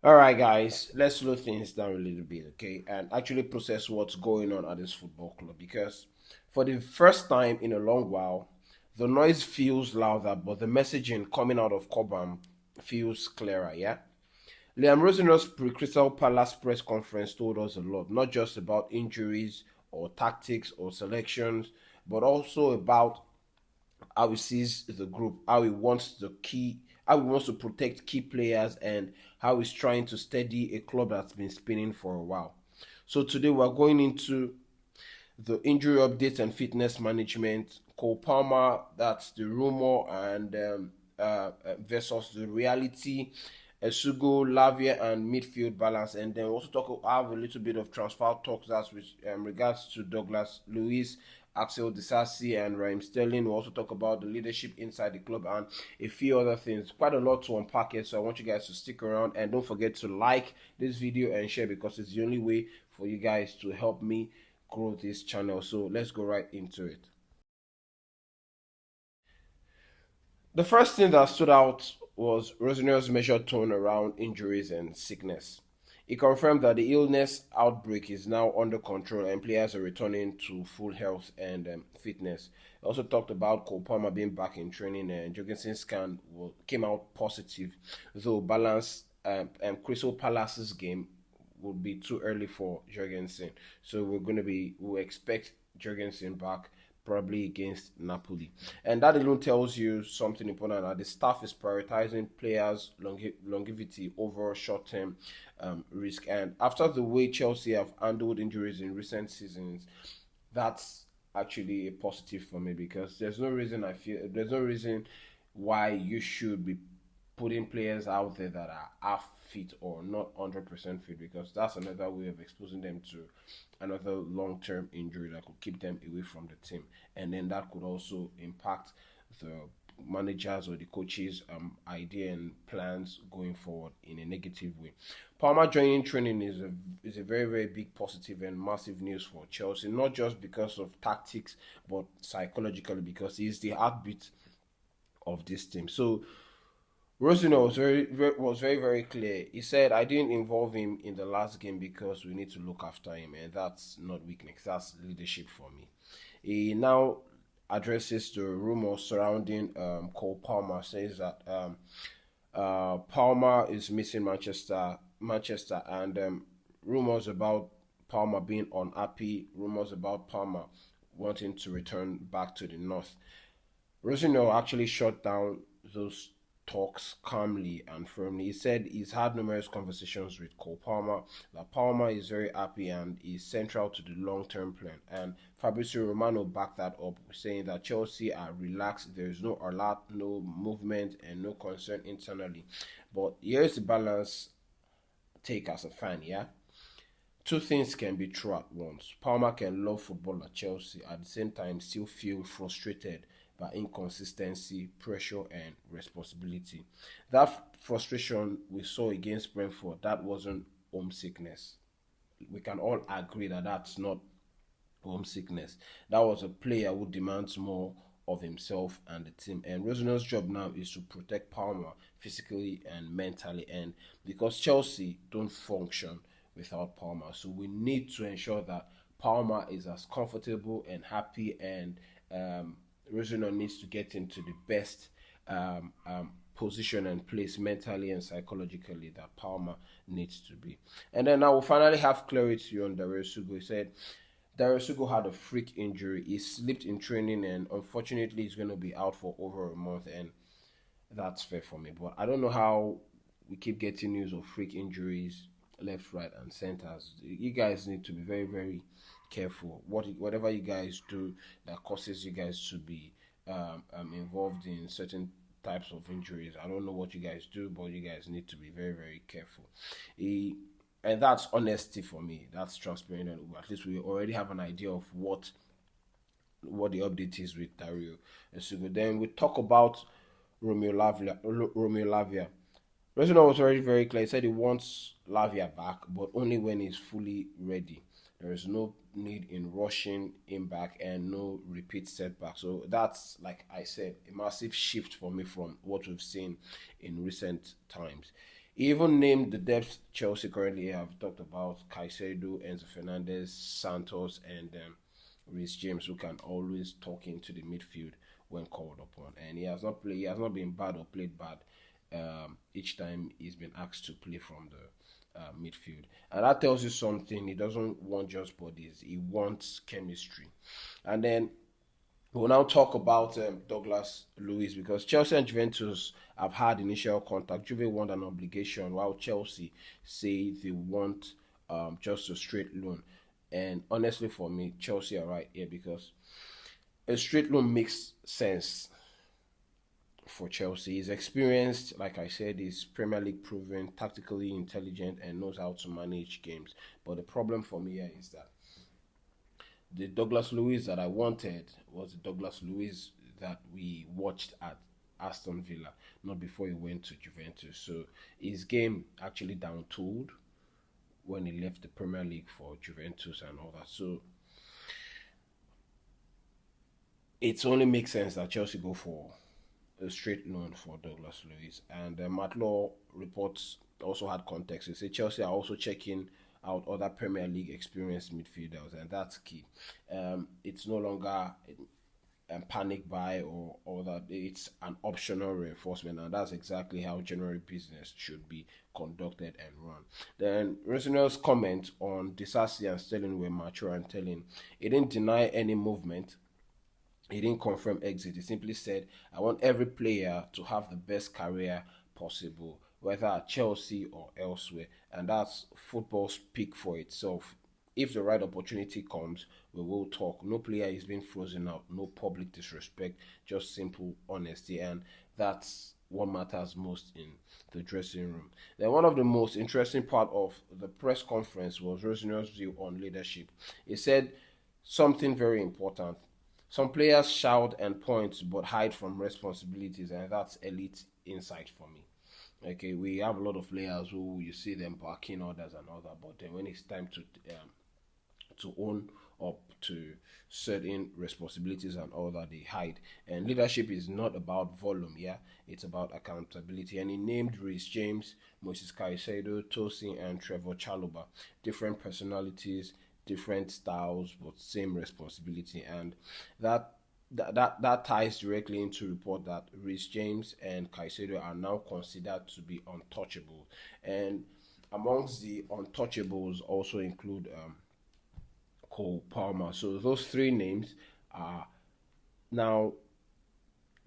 All right, guys, let's slow things down a little bit, okay, and actually process what's going on at this football club because for the first time in a long while, the noise feels louder, but the messaging coming out of Cobham feels clearer, yeah? Liam Rosenier's pre-Crystal Palace press conference told us a lot, not just about injuries or tactics or selections, but also about how he sees the group, how he wants to protect key players, and how he's trying to steady a club that's been spinning for a while. So today we're going into the injury updates and fitness management. Cole Palmer, that's the rumor, and versus the reality. Esugo, Lavia, and midfield balance, and then also have a little bit of transfer talks that's with regards to Douglas Luiz, Axel Disasi, and Raheem Sterling. We'll also talk about the leadership inside the club and a few other things. Quite a lot to unpack here, so I want you guys to stick around and don't forget to like this video and share because it's the only way for you guys to help me grow this channel. So let's go right into it. The first thing that stood out was Rosinier's measured tone around injuries and sickness. He confirmed that the illness outbreak is now under control and players are returning to full health and fitness. He also talked about Cole Palmer being back in training and Jorgensen's scan came out positive, though balance Crystal Palace's game would be too early for Jorgensen. So we'll expect Jorgensen back probably against Napoli. And that alone tells you something important that the staff is prioritizing players' longevity over short term risk. And after the way Chelsea have handled injuries in recent seasons, that's actually a positive for me because there's no reason why you should be putting players out there that are half fit or not 100% fit because that's another way of exposing them to another long-term injury that could keep them away from the team, and then that could also impact the managers or the coaches idea and plans going forward in a negative way. Palmer joining training is a very big positive and massive news for Chelsea, not just because of tactics but psychologically because he's the heartbeat of this team. So Rosino was very clear. He said, "I didn't involve him in the last game because we need to look after him, and that's not weakness. That's leadership for me." He now addresses the rumors surrounding Cole Palmer. Says that Palmer is missing Manchester, and rumors about Palmer being unhappy. Rumors about Palmer wanting to return back to the north. Rosino actually shut down those talks calmly and firmly. He said he's had numerous conversations with Cole Palmer, that Palmer is very happy and is central to the long term plan. And Fabrizio Romano backed that up, saying that Chelsea are relaxed, there is no alert, no movement, and no concern internally. But here's the balance take as a fan, yeah? Two things can be true at once. Palmer can love football at Chelsea, at the same time still feel frustrated by inconsistency, pressure, and responsibility. That frustration we saw against Brentford, that wasn't homesickness. We can all agree that that's not homesickness. That was a player who demands more of himself and the team. And Rosenell's job now is to protect Palmer physically and mentally. And because Chelsea don't function without Palmer, so we need to ensure that Palmer is as comfortable and happy, and Rosenell needs to get into the best position and place mentally and psychologically that Palmer needs to be. And then I will finally have clarity on Darius Sugo. He said Darius Sugo had a freak injury. He slipped in training and unfortunately he's going to be out for over a month, and that's fair for me. But I don't know how we keep getting news of freak injuries left, right, and centers. You guys need to be very careful. Whatever you guys do that causes you guys to be involved in certain types of injuries. I don't know what you guys do, but you guys need to be very careful. He, and that's honesty for me. That's transparent, and at least we already have an idea of what the update is with Dario. And so then we talk about Romeo Lavia. Reginald was already very clear. He said he wants Lavia back, but only when he's fully ready. There is no need in rushing him back and no repeat setback. So that's, like I said, a massive shift for me from what we've seen in recent times. He even named the depth Chelsea currently have. Talked about Caicedo, Enzo Fernandez, Santos, and Reece James, who can always talk into the midfield when called upon. And he has not played. He has not been bad or played bad each time he's been asked to play from the midfield. And that tells you something. He doesn't want just bodies. He wants chemistry. And then we'll now talk about Douglas Luiz, because Chelsea and Juventus have had initial contact. Juve want an obligation, while Chelsea say they want just a straight loan. And honestly, for me, Chelsea are right here, because a straight loan makes sense for Chelsea. He's experienced, like I said, he's Premier League proven, tactically intelligent, and knows how to manage games. But the problem for me here is that the Douglas Luiz that I wanted was the Douglas Luiz that we watched at Aston Villa, not before he went to Juventus. So his game actually down-tooled when he left the Premier League for Juventus and all that. So it only makes sense that Chelsea go for a straight loan for Douglas Luiz. And Matt Law reports also had context. They say Chelsea are also checking out other Premier League experienced midfielders, and that's key. It's no longer a panic buy or that. It's an optional reinforcement, and that's exactly how January business should be conducted and run. Then Rosenier's comment on Disasi and Sterling were mature and telling. He didn't deny any movement. He didn't confirm exit. He simply said, I want every player to have the best career possible, whether at Chelsea or elsewhere. And that's football speak for itself. If the right opportunity comes, we will talk. No player is being frozen out, no public disrespect, just simple honesty. And that's what matters most in the dressing room. Then one of the most interesting part of the press conference was Rosenier's view on leadership. He said something very important. Some players shout and point but hide from responsibilities, and that's elite insight for me. Okay, we have a lot of players who you see them backing others and all that, but then when it's time to own up to certain responsibilities and all that, they hide. And leadership is not about volume, yeah, it's about accountability. And he named Reece James, Moses Caicedo, Tosin, and Trevor Chalobah. Different personalities, different styles, but same responsibility. And that ties directly into report that Reece James and Caicedo are now considered to be untouchable. And amongst the untouchables also include Cole Palmer. So those three names are now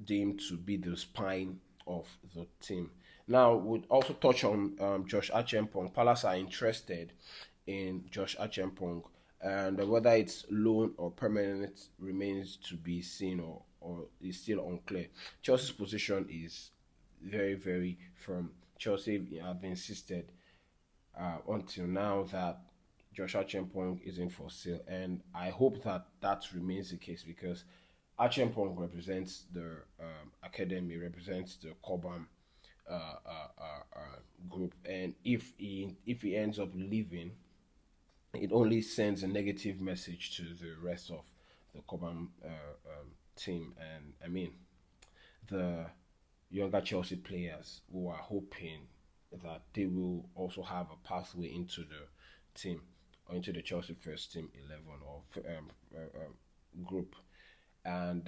deemed to be the spine of the team. Now, we'll also touch on Josh Archempong. Palace are interested in Josh Archempong, and whether it's loan or permanent remains to be seen, or is still unclear. Chelsea's position is very, very firm. Chelsea have insisted until now that Josh Archempong isn't for sale, and I hope that remains the case, because Archempong represents the academy, represents the Cobham group, and if he ends up leaving, it only sends a negative message to the rest of the Cobham team, and I mean the younger Chelsea players who are hoping that they will also have a pathway into the team, or into the Chelsea first team 11 or group, and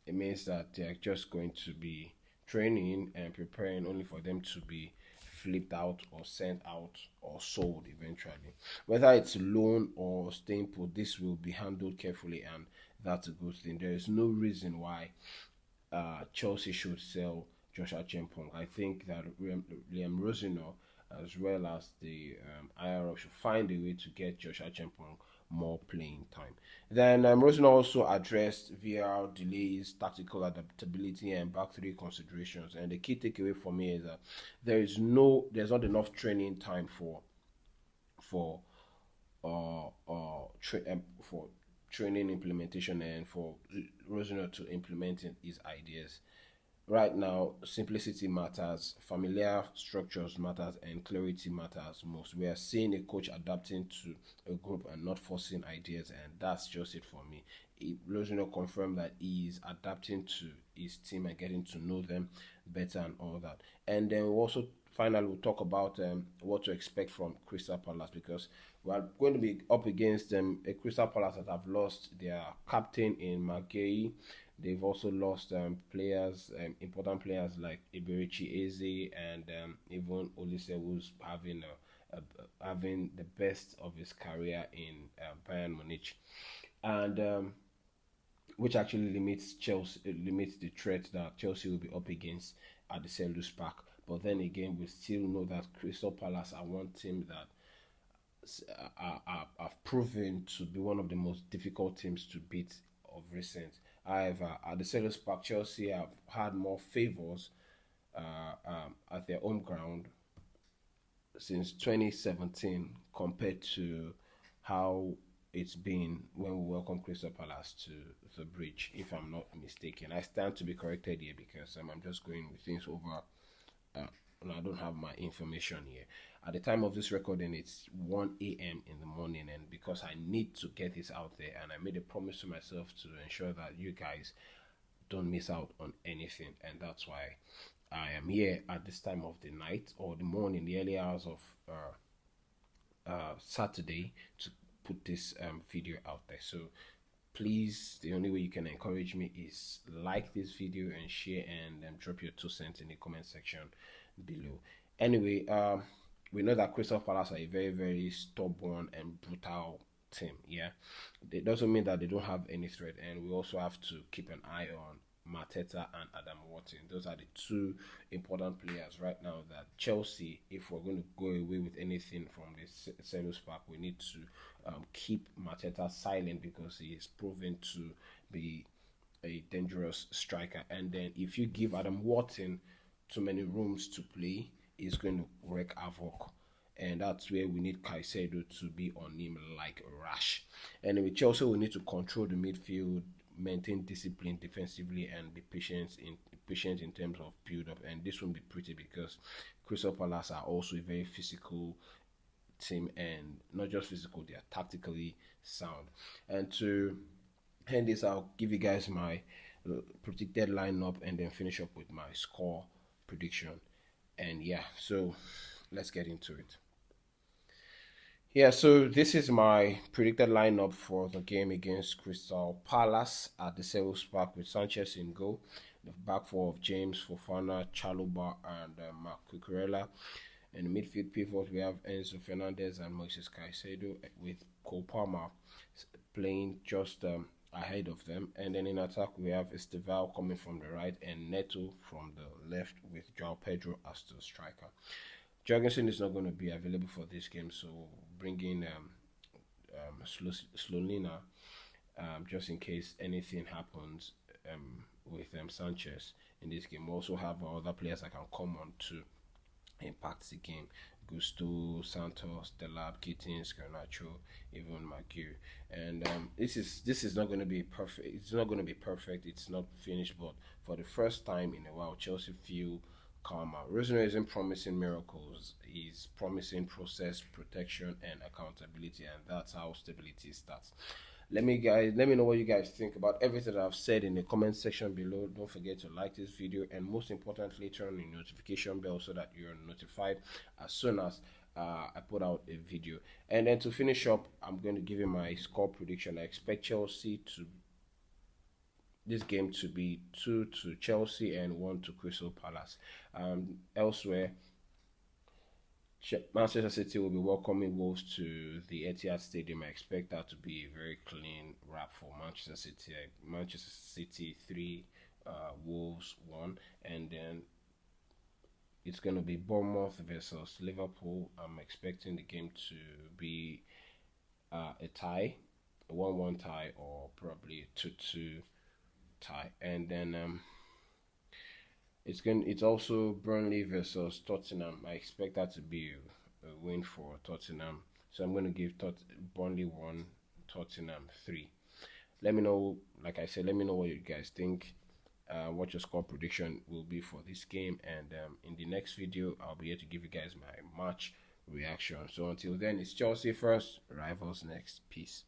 it means that they are just going to be training and preparing only for them to be flipped out or sent out or sold eventually. Whether it's loan or staying put, this will be handled carefully, and that's a good thing. There is no reason why Chelsea should sell Josh Archempong. I think that Liam Rosenior, as well as the IRF, should find a way to get Josh Archempong more playing time. Then Rosenior also addressed VAR delays, tactical adaptability, and back three considerations. And the key takeaway for me is that there's not enough training time for training implementation, and for Rosenior to implement his ideas. Right now, simplicity matters, familiar structures matters, and clarity matters most. We are seeing a coach adapting to a group and not forcing ideas, and that's just it for me. Rosenior confirmed that he is adapting to his team and getting to know them better and all that. And then we also finally we'll talk about what to expect from Crystal Palace, because we are going to be up against a Crystal Palace that have lost their captain in Maguire. They've also lost players, important players like Iberichi Eze and even Olise, who's having the best of his career in Bayern Munich, and which actually limits the threat that Chelsea will be up against at the Selhurst Park. But then again, we still know that Crystal Palace are one team that have proven to be one of the most difficult teams to beat of recent. However, at the Selhurst Park, Chelsea have had more favours at their home ground since 2017 compared to how it's been when we welcome Crystal Palace to the bridge, if I'm not mistaken. I stand to be corrected here because I'm just going with things over. And I don't have my information here. At the time of this recording, it's 1 a.m. in the morning, and because I need to get this out there, and I made a promise to myself to ensure that you guys don't miss out on anything, and that's why I am here at this time of the night or the morning, the early hours of Saturday, to put this video out there. So please, the only way you can encourage me is like this video and share, and drop your 2 cents in the comment section below. Anyway, we know that Crystal Palace are a very, very stubborn and brutal team. Yeah, it doesn't mean that they don't have any threat, and we also have to keep an eye on Mateta and Adam Wharton. Those are the 2 important players right now that Chelsea, if we're going to go away with anything from the Selhurst Park, we need to keep Mateta silent, because he is proven to be a dangerous striker. And then if you give Adam Wharton too many rooms to play, he's going to wreak havoc. And that's where we need Caicedo to be on him like a rash. Anyway, Chelsea will need to control the midfield, maintain discipline defensively, and be patient in terms of build up. And this won't be pretty, because Crystal Palace are also a very physical team, and not just physical, they are tactically sound. And to end this, I'll give you guys my predicted lineup and then finish up with my score prediction. And yeah, so let's get into it. Yeah, so this is my predicted lineup for the game against Crystal Palace at the Selhurst Park, with Sanchez in goal, the back four of James, Fofana, Chalobah, and Marc Cucurella. In the midfield pivot, we have Enzo Fernandez and Moises Caicedo, with Cole Palmer playing just ahead of them. And then in attack, we have Esteval coming from the right and Neto from the left, with João Pedro as the striker. Jorgensen is not going to be available for this game, so bring in Slonina just in case anything happens with Sanchez in this game. We also have other players that can come on to impact the game: Gusto, Santos, Delap, Gittins, Garnacho, even Maguire. And this is not going to be perfect. It's not going to be perfect. It's not finished, but for the first time in a while, Chelsea feel calmer. Rosenior isn't promising miracles. He's promising process, protection, and accountability, and that's how stability starts. Let me know what you guys think about everything that I've said in the comment section below. Don't forget to like this video, and most importantly, turn on the notification bell so that you're notified as soon as I put out a video. And then to finish up, I'm going to give you my score prediction. I expect this game to be 2 to Chelsea and 1 to Crystal Palace. Elsewhere, Manchester City will be welcoming Wolves to the Etihad Stadium. I expect that to be a very clean wrap for Manchester City. Manchester City 3, Wolves 1, and then it's going to be Bournemouth versus Liverpool. I'm expecting the game to be a tie, a 1-1 tie, or probably a 2-2 tie. And then it's also Burnley versus Tottenham. I expect that to be a win for Tottenham, so I'm going to give Burnley 1, Tottenham 3. Let me know, like I said, let me know what you guys think, what your score prediction will be for this game, and in the next video I'll be here to give you guys my match reaction. So until then, it's Chelsea first, rivals next. Peace.